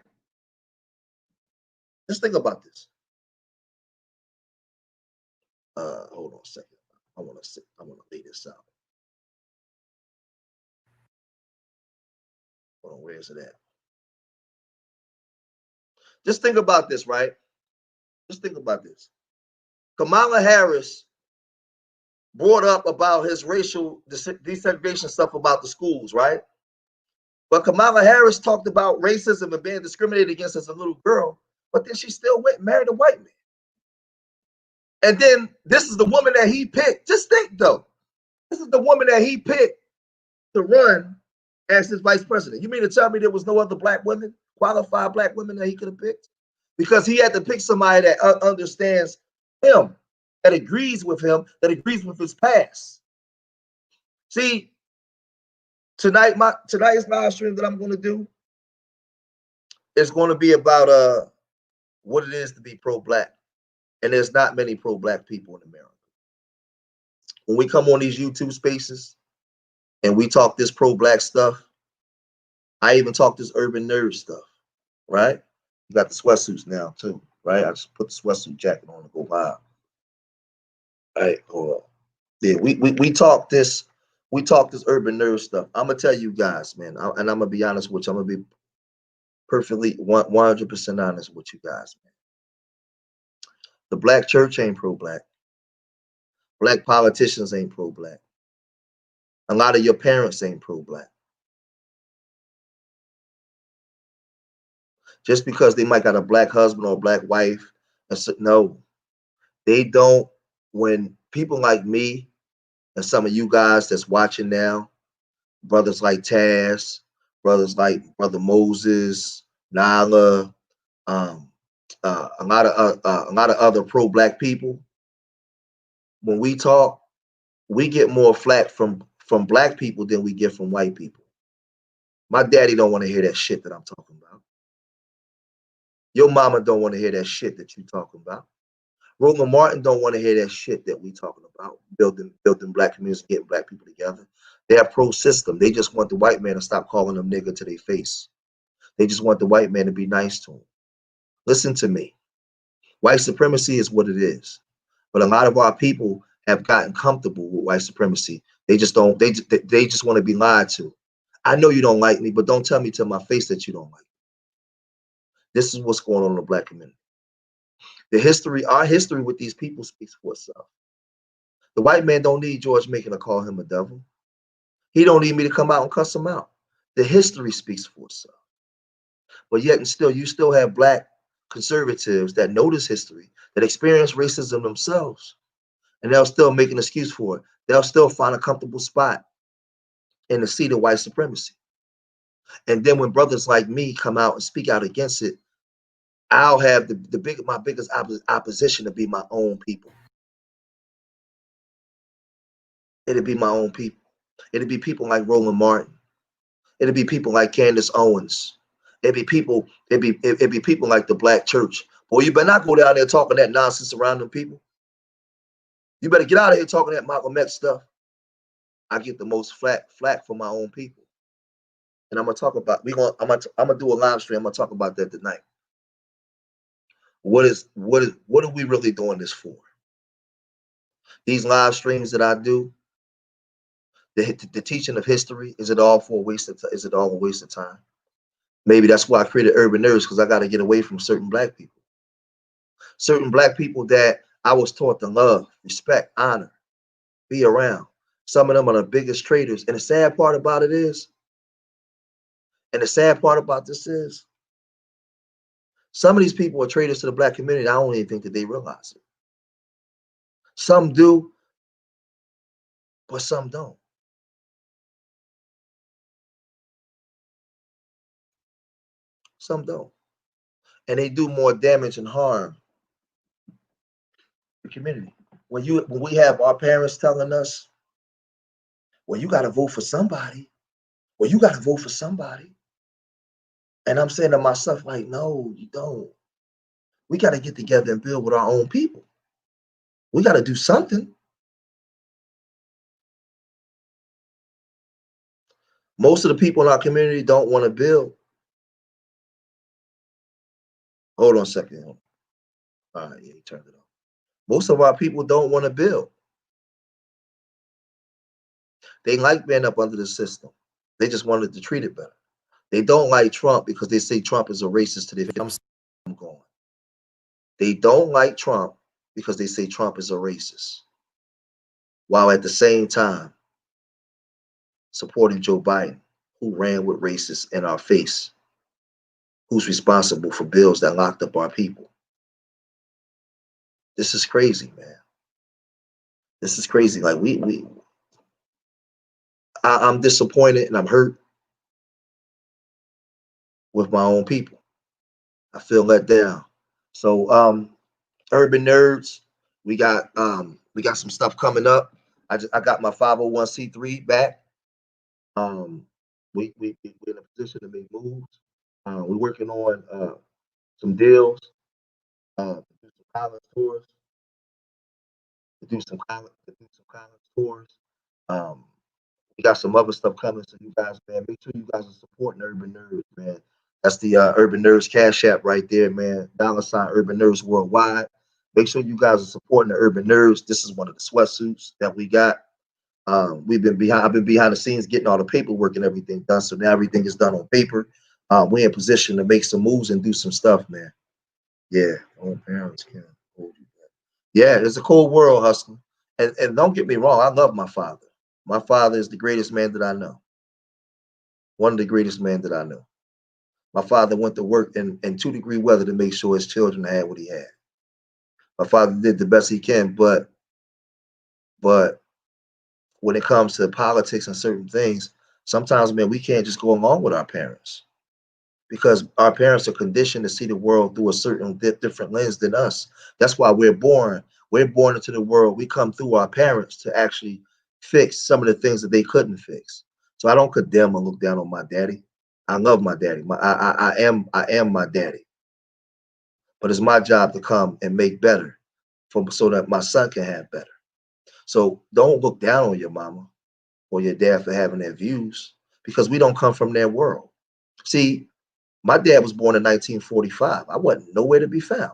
Just think about this. Hold on a second. I want to lay this out. Hold on, where is it at? Just think about this, right? Just think about this. Kamala Harris brought up about his racial desegregation stuff about the schools, right? But Kamala Harris talked about racism and being discriminated against as a little girl, but then she still went and married a white man. And then this is the woman that he picked. Just think though, this is the woman that he picked to run as his vice president. You mean to tell me there was no other black women, qualified black women that he could have picked? Because he had to pick somebody that understands him, that agrees with him, that agrees with his past. See, tonight's live stream that I'm going to do is going to be about what it is to be pro-black, and there's not many pro-black people in America. When we come on these YouTube spaces and we talk this pro-black stuff, I even talk this urban nerd stuff, right? You got the sweatsuits now too, right? I just put the sweatsuit jacket on to go live. All right, hold on. Yeah, we talk this urban nerd stuff. I'm gonna tell you guys, man, and I'm gonna be honest with you. I'm gonna be perfectly 100% honest with you guys, man. The black church ain't pro-black. Black politicians ain't pro-black. A lot of your parents ain't pro-black. Just because they might got a black husband or a black wife, no, they don't. When people like me and some of you guys that's watching now, brothers like Taz, brothers like Brother Moses, Nala, a lot of other pro-black people. When we talk, we get more flack from black people than we get from white people. My daddy don't want to hear that shit that I'm talking about. Your mama don't want to hear that shit that you talking about. Roland Martin don't want to hear that shit that we talking about. Building black communities, getting black people together. They're pro-system. They just want the white man to stop calling them nigga to their face. They just want the white man to be nice to them. Listen to me. White supremacy is what it is. But a lot of our people have gotten comfortable with white supremacy. They just don't. They just want to be lied to. I know you don't like me, but don't tell me to my face that you don't like me. This is what's going on in the black community. Our history with these people speaks for itself. The white man don't need George Macon to call him a devil. He don't need me to come out and cuss him out. The history speaks for itself. But yet and still, you still have black conservatives that know this history, that experience racism themselves, and they'll still make an excuse for it. They'll still find a comfortable spot in the seat of white supremacy. And then when brothers like me come out and speak out against it, I'll have my biggest opposition to be my own people. It'll be my own people. It'll be people like Roland Martin. It'll be people like Candace Owens. It'd be people like the black church. Boy, you better not go down there talking that nonsense around them people. You better get out of here talking that Malcolm X stuff. I get the most flack from my own people. And I'm gonna talk about I'm gonna do a live stream. I'm gonna talk about that tonight. What are we really doing this for? These live streams that I do, the teaching of history, is it all a waste of time? Maybe that's why I created Urban Nerds, because I got to get away from certain black people. Certain black people that I was taught to love, respect, honor, be around. Some of them are the biggest traitors. And the sad part about this is, some of these people are traitors to the black community. I don't even think that they realize it. Some do, but some don't. Some don't. And they do more damage and harm to the community. When we have our parents telling us, well, you got to vote for somebody. Well, you got to vote for somebody. And I'm saying to myself, like, no, you don't. We got to get together and build with our own people. We got to do something. Most of the people in our community don't want to build. Hold on a second. All right, yeah, he turned it off. Most of our people don't want to build. They like being up under the system. They just wanted to treat it better. They don't like Trump because they say Trump is a racist to their family. I'm going. They don't like Trump because they say Trump is a racist, while at the same time supporting Joe Biden, who ran with racists in our face, who's responsible for bills that locked up our people. This is crazy, man. This is crazy. Like I'm disappointed and I'm hurt with my own people. I feel let down. So Urban Nerds, we got some stuff coming up. I got my 501c3 back. Um, we're in a position to make moves. We're working on some deals, to do some college tours, to do some college tours. Um, we got some other stuff coming, so you guys, man, make sure you guys are supporting Urban Nerds, man. That's the Urban Nerds Cash App right there, man. $ Urban Nerds Worldwide. Make sure you guys are supporting the Urban Nerds. This is one of the sweatsuits that we got. I've been behind the scenes getting all the paperwork and everything done. So now everything is done on paper. We're in position to make some moves and do some stuff, man. Yeah, own parents can hold you back. Yeah, it's a cold world, hustler. And don't get me wrong, I love my father. My father is the greatest man that I know. One of the greatest men that I know. My father went to work in 2-degree weather to make sure his children had what he had. My father did the best he can, but when it comes to politics and certain things, sometimes, man, we can't just go along with our parents because our parents are conditioned to see the world through a certain different lens than us. That's why we're born. We're born into the world. We come through our parents to actually fix some of the things that they couldn't fix. So I don't condemn or look down on my daddy. I love my daddy. I am my daddy. But it's my job to come and make better so that my son can have better. So don't look down on your mama or your dad for having their views because we don't come from their world. See, my dad was born in 1945. I wasn't nowhere to be found.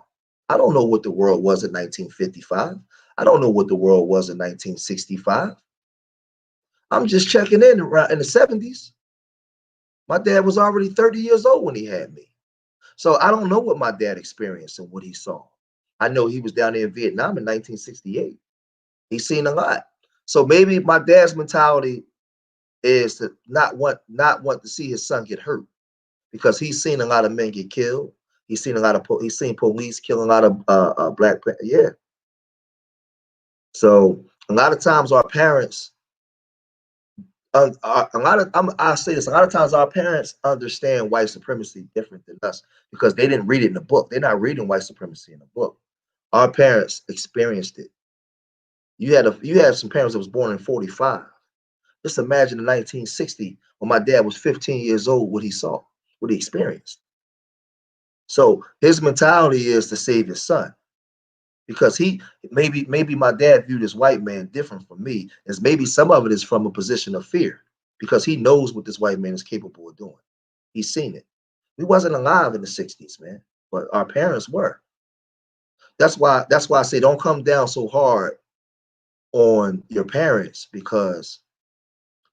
I don't know what the world was in 1955. I don't know what the world was in 1965. I'm just checking in around in the 70s. My dad was already 30 years old when he had me. So I don't know what my dad experienced and what he saw. I know he was down there in Vietnam in 1968. He's seen a lot. So maybe my dad's mentality is to not want to see his son get hurt because he's seen a lot of men get killed. He's seen police kill a lot of black. Yeah. So a lot of times our parents, a lot of I'll say this. A lot of times our parents understand white supremacy different than us because they didn't read it in the book. They're not reading white supremacy in the book. Our parents experienced it. You had some parents that was born in 45. Just imagine in 1960 when my dad was 15 years old, what he saw, what he experienced. So his mentality is to save his son because he maybe my dad viewed this white man different from me, as maybe some of it is from a position of fear because he knows what this white man is capable of doing. He's seen it. We wasn't alive in the 60s, man, but our parents were. That's why I say don't come down so hard on your parents because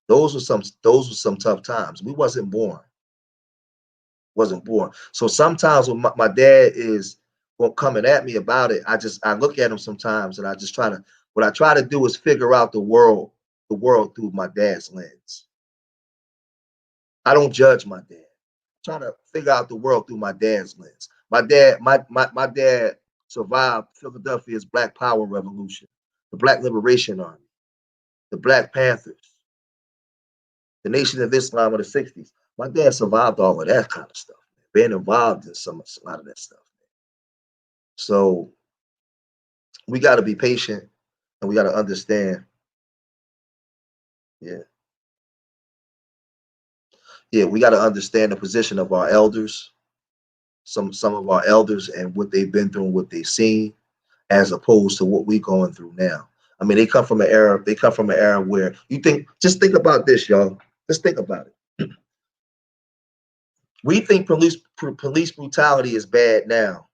those were some tough times. We wasn't born. So sometimes when my dad is coming at me about it, I look at him sometimes and I just try to what I try to do is figure out the world through my dad's lens. I don't judge my dad. I'm trying to figure out the world through my dad's lens. My dad survived Philadelphia's Black Power Revolution, the Black Liberation Army, the Black Panthers, the Nation of Islam of the 60s. My dad survived all of that kind of stuff, man, being involved in a lot of that stuff. So we got to be patient and we got to understand. Yeah. Yeah. We got to understand the position of our elders, some of our elders and what they've been through and what they've seen as opposed to what we're going through now. I mean, they come from an era where just think about this, y'all. Just think about it. We think police brutality is bad now.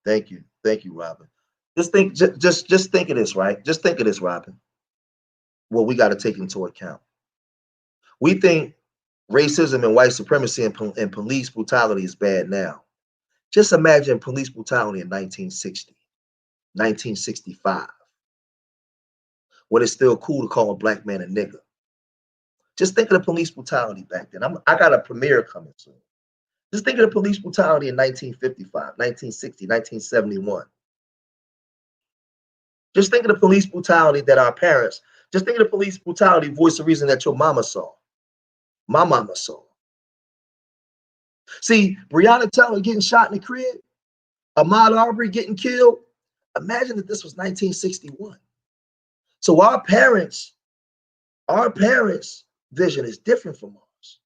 Thank you. Thank you, Robin. Just think of this, right? Just think of this, Robin. What we got to take into account. We think racism and white supremacy and police brutality is bad now. Just imagine police brutality in 1960, 1965, when it's still cool to call a black man a nigger. Just think of the police brutality back then. I got a premiere coming soon. Just think of the police brutality in 1955, 1960, 1971. Just think of the police brutality that our parents, just think of the police brutality, voice of reason that your mama saw, my mama saw. See, Breonna Taylor getting shot in the crib, Ahmaud Arbery getting killed. Imagine if this was 1961. So our parents' vision is different from ours.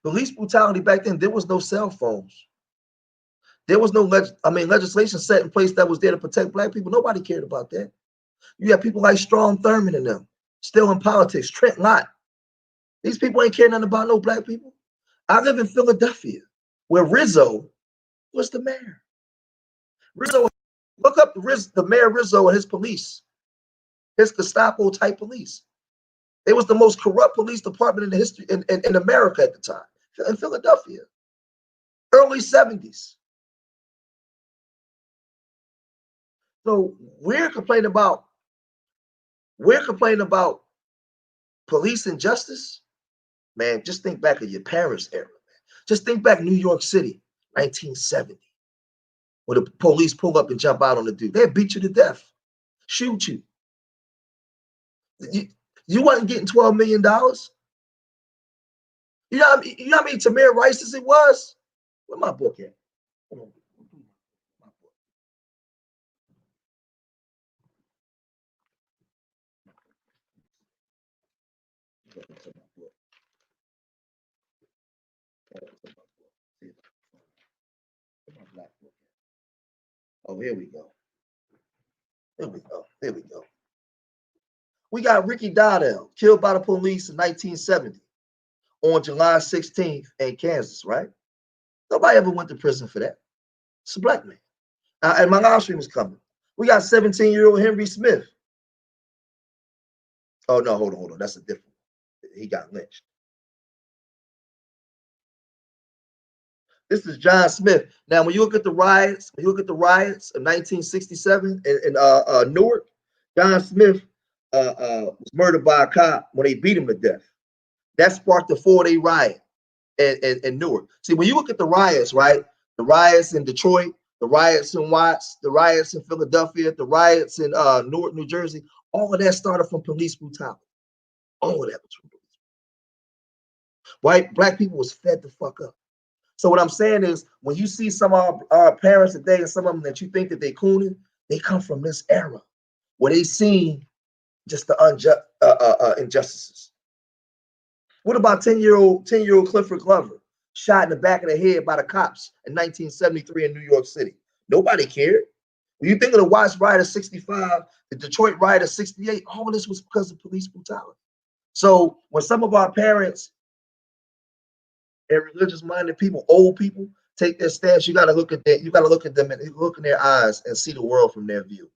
Police brutality back then, there was no cell phones. There was no legislation set in place that was there to protect black people. Nobody cared about that. You have people like Strom Thurmond and them still in politics. Trent Lott. These people ain't care nothing about no black people. I live in Philadelphia, where Rizzo was the mayor. Rizzo, look up the mayor Rizzo and his police, his Gestapo type police. It was the most corrupt police department in the history in America at the time, in Philadelphia, early 70s. So we're complaining about police injustice. Man, just think back of your parents' era, man. Just think back New York City, 1970, where the police pull up and jump out on the dude. They'll beat you to death, shoot you. You wasn't getting $12 million. You know how many Tamir Rices it was? Where my book at? Hold on. Oh, here we go. Here we go. Here we go. We got Ricky Donnell killed by the police in 1970 on July 16th in Kansas, right? Nobody ever went to prison for that. It's a black man. And my live stream is coming. We got 17-year-old Henry Smith. Oh, no, hold on. That's a different one. He got lynched. This is John Smith. Now, when you look at the riots, of 1967 in Newark, John Smith was murdered by a cop when they beat him to death. That sparked the 4-day riot in Newark. See, when you look at the riots, right? The riots in Detroit, the riots in Watts, the riots in Philadelphia, the riots in Newark, New Jersey, all of that started from police brutality. All of that was from police. White, black people was fed the fuck up. So what I'm saying is, when you see some of our parents today and some of them that you think that they cooning, they come from this era where they seen just the injustices. What about 10-year-old Clifford Glover shot in the back of the head by the cops in 1973 in New York City? Nobody cared. When you think of the Watts riot of 65, the Detroit riot of 68, all of this was because of police brutality. So when some of our parents and religious-minded people, old people, take their stance, you got to look at that. You got to look at them and look in their eyes and see the world from their view.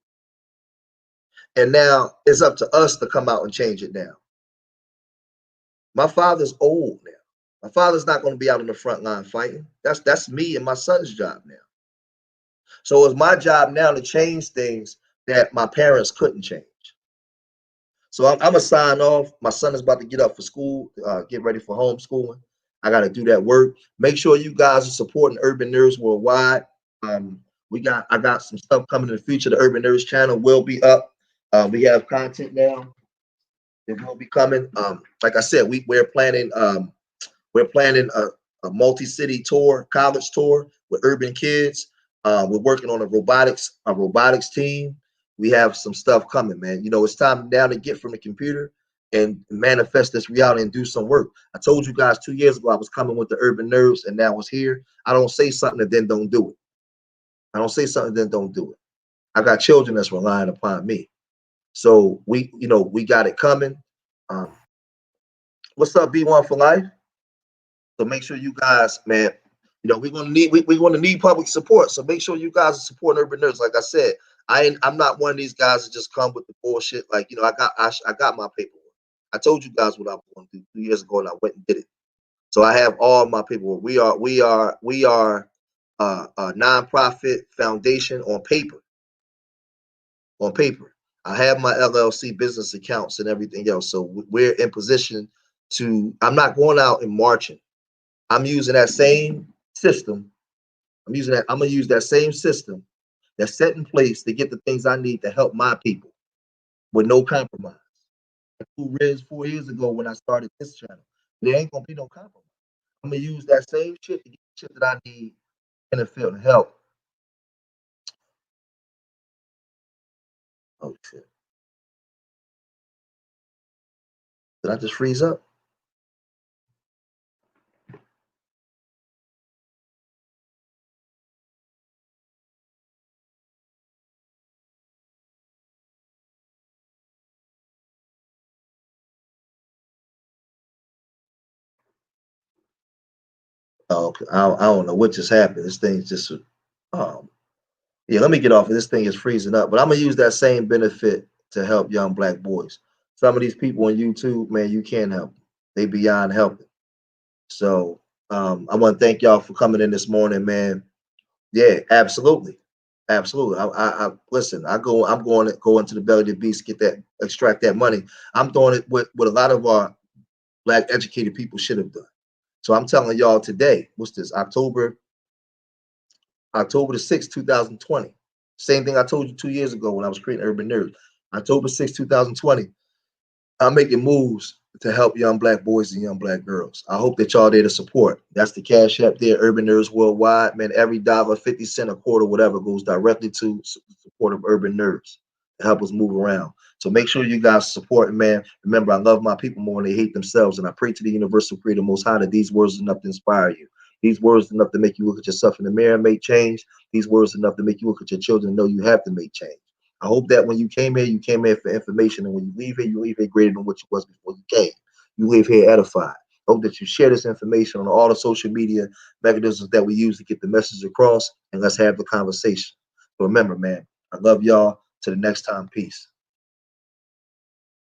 And now it's up to us to come out and change it now. My father's old now. My father's not going to be out on the front line fighting. That's me and my son's job now. So it's my job now to change things that my parents couldn't change. So I'm going to sign off. My son is about to get up for school, get ready for homeschooling. I got to do that work. Make sure you guys are supporting Urban Nerds Worldwide. I got some stuff coming in the future. The Urban Nerds channel will be up. We have content now. It will be coming. Like I said, we're planning a multi-city tour, college tour with urban kids. We're working on a robotics team. We have some stuff coming, man. You know, it's time now to get from the computer and manifest this reality and do some work. I told you guys 2 years ago I was coming with the Urban Nerves, and now it's here. I don't say something and then don't do it. I don't say something then don't do it. I got children that's relying upon me. So we got it coming. What's up, B1 for life? So make sure you guys, man, we're gonna need public support. So make sure you guys are supporting Urban Nerds. Like I said, I'm not one of these guys that just come with the bullshit. Like, I got my paperwork. I told you guys what I was going to do 2 years ago, and I went and did it. So I have all my paperwork. We are a nonprofit foundation on paper. On paper, I have my LLC business accounts and everything else. So we're in position to. I'm not going out and marching. I'm using that same system. I'm gonna use that same system that's set in place to get the things I need to help my people with no compromise. Who Riz 4 years ago when I started this channel. There ain't gonna be no compromise. I'm gonna use that same shit to get shit that I need benefit and help. Oh shit. Did I just freeze up? Oh, okay. I don't know what just happened. This thing's just um yeah, let me get off of this thing is freezing up. But I'm gonna use that same benefit to help young black boys. Some of these people on YouTube, man, you can't help them. They beyond helping. So I want to thank y'all for coming in this morning, man. Yeah, absolutely. Absolutely. I listen, I'm going to the belly of the beast, get that, extract that money. I'm doing it what a lot of our black educated people should have done. So I'm telling y'all today, what's this? October the 6th, 2020. Same thing I told you 2 years ago when I was creating Urban Nerds. October 6th, 2020. I'm making moves to help young black boys and young black girls. I hope that y'all there to support. That's the cash app there, Urban Nerds Worldwide. Man, every dollar, 50 cent, a quarter, whatever, goes directly to support of Urban Nerds to help us move around. So make sure you guys support, man. Remember, I love my people more than they hate themselves. And I pray to the universal creator most high that these words are enough to inspire you. These words are enough to make you look at yourself in the mirror and make change. These words are enough to make you look at your children and know you have to make change. I hope that when you came here for information, and when you leave here greater than what you was before you came. You leave here edified. Hope that you share this information on all the social media mechanisms that we use to get the message across, and let's have the conversation. So remember, man, I love y'all. Till the next time, peace.